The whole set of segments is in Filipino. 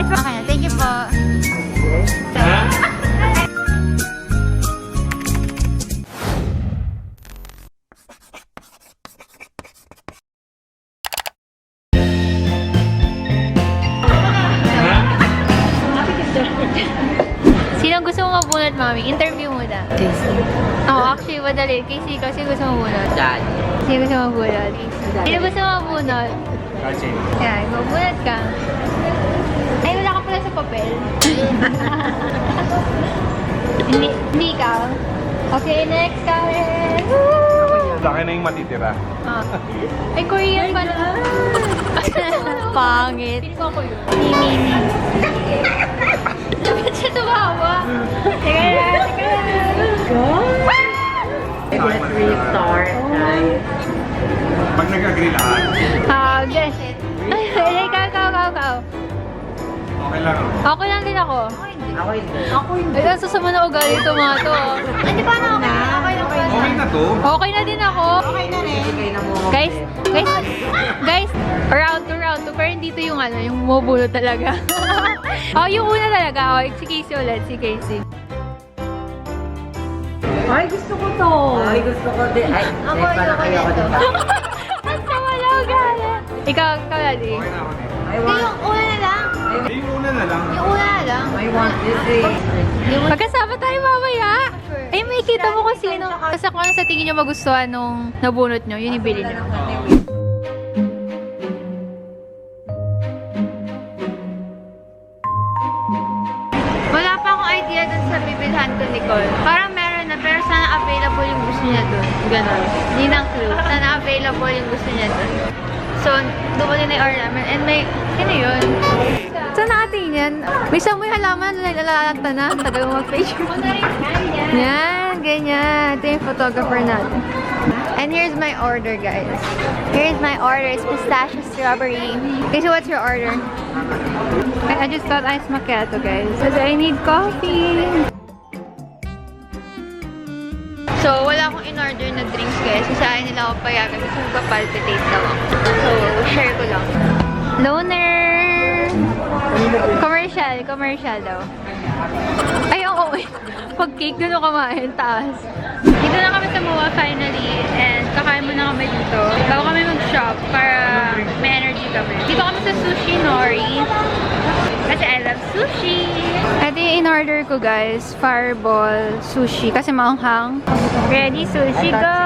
guys. Okay na, thank you po. Sinong gusto mo mabunot, mami? Interview muna. Casey. Actually, madali. Casey, kasi gusto mo mabunot. Dad. Sino gusto mo mabunot? Sino gusto mo mabunot? Kasi. Yan, mabunot ka. Ay, wala ka pala sa papel. Hindi ikaw. Okay, next, Karen. Laki na yung matitira. Ay, Korean pala. Pangit. Pinig ko yun. Mimi. Dapat siya tumawa. Teka na. Let's restart. Pag nag-agree lahat, Guess. Ikaw. okay lang. Okay lang din ako. Ako hindi. Ay, ang sasama na ugali ito mga to. Hindi pa na okay. Okay na to. Okay na din ako. Okay na mo. Guys, round to. Pero hindi to yung yung mabulot talaga. Yung una talaga. Si Casey ulit, si Casey. Ay, gusto ko to. Ay, gusto ko din. Ay, parang ayoko din ba? Ang sama na ugali. Ikaw, Ladi. Okay na ako din. I want. Yung una na lang. Yung una na lang. I want this thing. Magkasama tayo mamaya. Ay, may kita mo kung sino. Kasi kung ano sa tingin nyo magustuhan nung nabunot nyo, yun ibili nyo. Wala pa akong idea dun sa bibilhan ko, Nicole. Parang meron na, pero sana available yung gusto niya dun. Ganon. Hindi ng clue. Sana available yung gusto niya dun. So, dumating na yung order namin. And may, sino yun? Saan natin yan? May samoy halaman, nalalanta na. Tagal mo mag-picture. Yan, ganyan. Ito yung photographer natin. And here's my order, guys. Here's my order. It's pistachio strawberry. Okay, so what's your order? I just got iced macchiato, guys. Because I need coffee. So, wala akong in-order na drinks, guys. So, sa akin nila ako payagan. Gusto ko palpitate daw ako. So, share ko lang. Loner! Commercial daw. Ay, oo. Pag cake, doon ako kumain. Taas. Dito na kami sa MOA finally. And kakain muna kami dito. Bago kami mag-shop para may energy kami. Dito kami sa Sushi Nori. Kasi I love sushi. Ito yung in-order ko, guys. Fireball sushi. Kasi maanghang. Ready, sushi, go!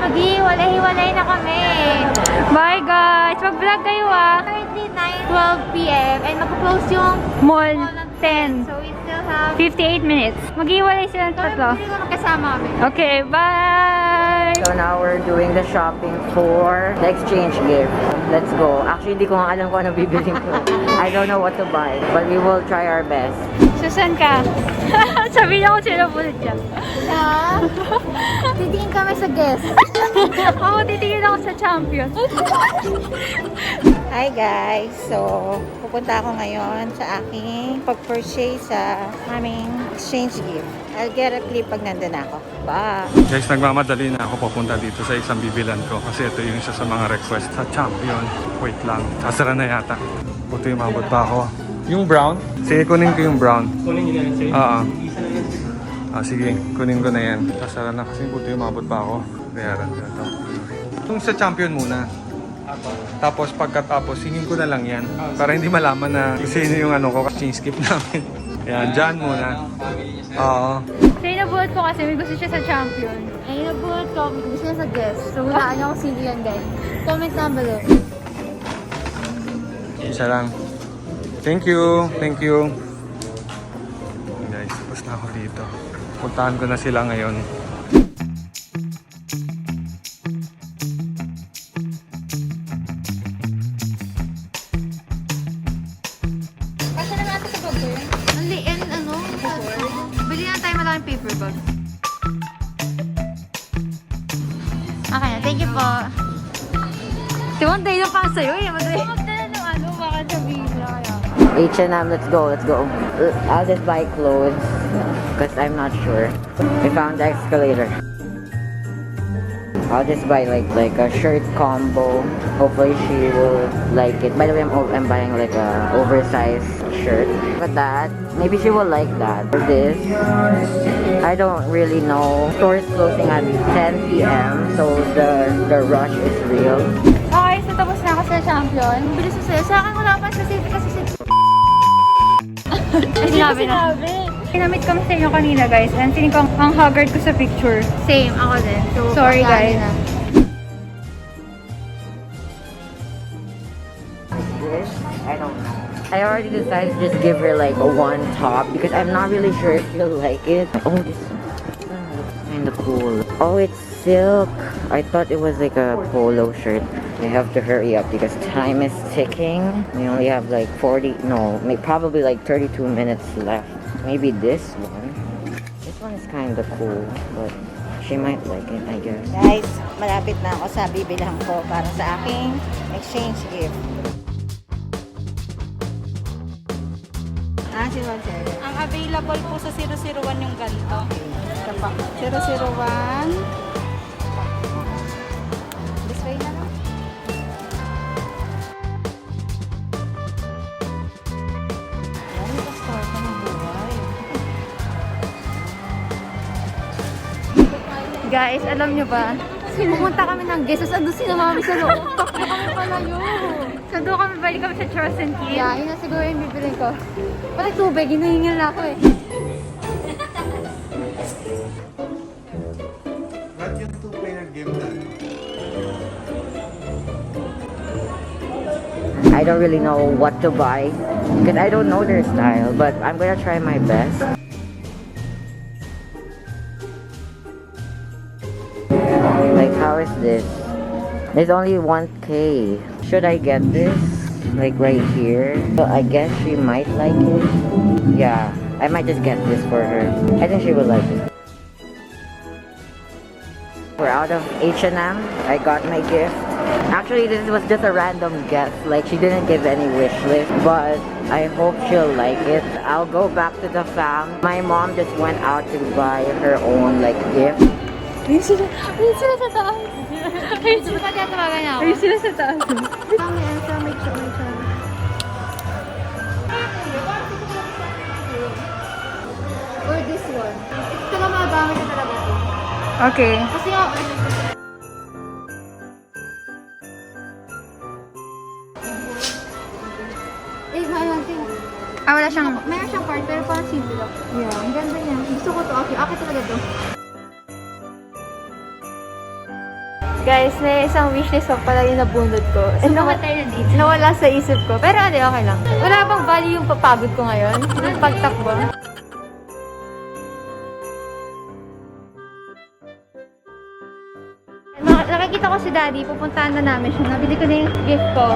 Maghihiwalay na kami. Bye guys! Mag-vlog kayo Currently 9:12 p.m. and mag-close yung mall 10. So we still have 58 minutes. Maghihiwalay sila ng tatlo. Magkasama kami. Okay, bye! So now we're doing the shopping for the exchange gift. Let's go. Actually, hindi ko nga alam kung ano bibilin ko. I don't know what to buy. But we will try our best. Susan ka? Sabi niya kung sino bulot siya. Titingin kami sa guest. Ako, titingin ako sa champion. Hi guys! So, pupunta ako ngayon sa aking pag-purchase sa aming exchange gift. I'll get a clip pag nandun ako. Bye! Guys, nagmamadali na ako papunta dito sa isang bibilan ko. Kasi ito yung isa sa mga request sa champion. Wait lang. Sasara na yata. Buti umabot pa ako. Yung brown? Sige, kunin ko yung brown. Kunin nyo na yan, sige? Sige, kunin ko na yan. Sasara na kasi buti umabot pa ako. Bayaran ko ito. Yung sa champion muna. Tapos pagkatapos, hingin ko na lang yan. Para hindi malaman na sino yung ano ko. Change skip namin. Yan, dyan muna. Oo. So, inabuhat ko kasi may gusto siya sa champion. Ay, nabuhat ko. Gusto niya sa guest. So, hulaan niyo kung sino yan guys. Comment down below. Isa lang. Thank you. Thank you. Guys, tapos na ako dito. Puntahan ko na sila ngayon. Kasi na natin sa bag ko yun. Ang liin, bili na tayo malaking paper bag. Okay na, thank you po. Tiwang day na pa sa'yo eh. Magdala ng ano, baka sabihin na kaya. H&M, let's go, let's go. I'll just buy clothes because I'm not sure. We found the escalator. I'll just buy like a shirt combo. Hopefully she will like it. By the way, I'm buying like a oversized shirt. Look at that. Maybe she will like that. For this, I don't really know. Store is closing at 10 p.m. So the rush is real. Okay, so tapos na ako sa champion. Bilis sa'yo. Sa akin wala pa specific kasi sinabi na. Pinamit kami sa inyo kanina guys. And feeling ko ang haggard ko sa picture. Same, ako din. So, Sorry, guys. This, I don't know. I already decided to just give her like one top because I'm not really sure if she'll like it. Oh, this looks kind of cool. Oh, it's silk. I thought it was like a polo shirt. I have to hurry up because time is ticking. We only have like probably like 32 minutes left. Maybe this one. This one is kind of cool, but she might like it, I guess. Guys, malapit na ako sa bibilhan ko para sa aking exchange gift. Si Roger. Ang available po sa 001 yung ganito. Ito pa. 001. This way na lang. Ano ka store ka ng buhay? Guys, alam nyo ba? Pumunta kami ng guests. Ando si na mami sa loob. Takbo kami palayo. So doon kami, balik kami sa Charles and Keith. Yeah, yun na siguro yung bibilin ko. Pati tubig, hinahingal na ako eh. Ba't yung two-player game na? I don't really know what to buy because I don't know their style, but I'm gonna try my best. Like, how is this? There's only 1K. Should I get this? Like right here? So I guess she might like it. Yeah, I might just get this for her. I think she will like it. We're out of H&M. I got my gift. Actually, this was just a random guess. Like, she didn't give any wish list, but I hope she'll like it. I'll go back to the fam. My mom just went out to buy her own like gift. Ayun sila sa taas. Ayun sila sa taas. Ayun sila sa taas. Or this one. Ito na magamit na talaga ito. Okay. Kasi nga, ayan, tingnan. Wala siyang... Meron siyang card, pero parang simple lang. Yeah, ang ganda niya. Gusto ko to. Okay, talaga to. Guys, may isang wishlist pa pala yung nabunod ko. So, nawala sa isip ko. Pero okay lang. Wala bang value yung papagod ko ngayon? Yung pagtakbo. Nakikita ko si Daddy, pupuntahan na namin siya. Nabili ko na yung gift ko.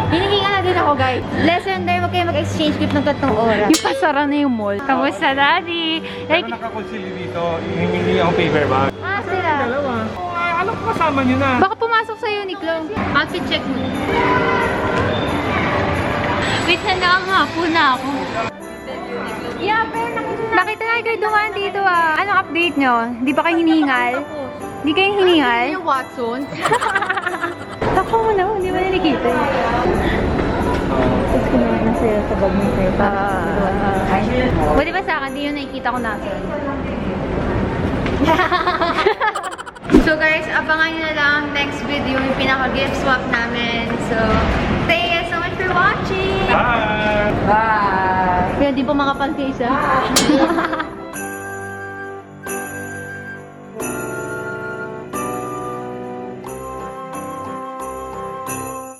Hinihinga na din ako, guys. Lesson learned, huwag kayo mag-exchange gift ng 3 oras. Yung pasara na yung mall. Kamusta, Daddy? Pero nakakonsilyo dito, hihingi akong paper bag. Sila. Dalawa. Alam ko kasama nyo na. Baka pumasok sa'yo, Niclo. Outfit check mo. Wait, hapon na ako. Yeah, pero Nakita na kayo dumaan dito ah. Anong update nyo? Di ba kayo hiningal? Di kayo hiningal? yung Watson. Tako mo na, hindi mo na nakita eh. Tapos kinuha na sa'yo sa bag mo sa'yo. Buti ba sa akin, di yun nakikita ko nasa. So guys, abangan nyo na lang ang next video, yung pinaka-gift swap namin. So, thank you so much for watching! Bye! Bye! Kaya di pa makapag-face ah.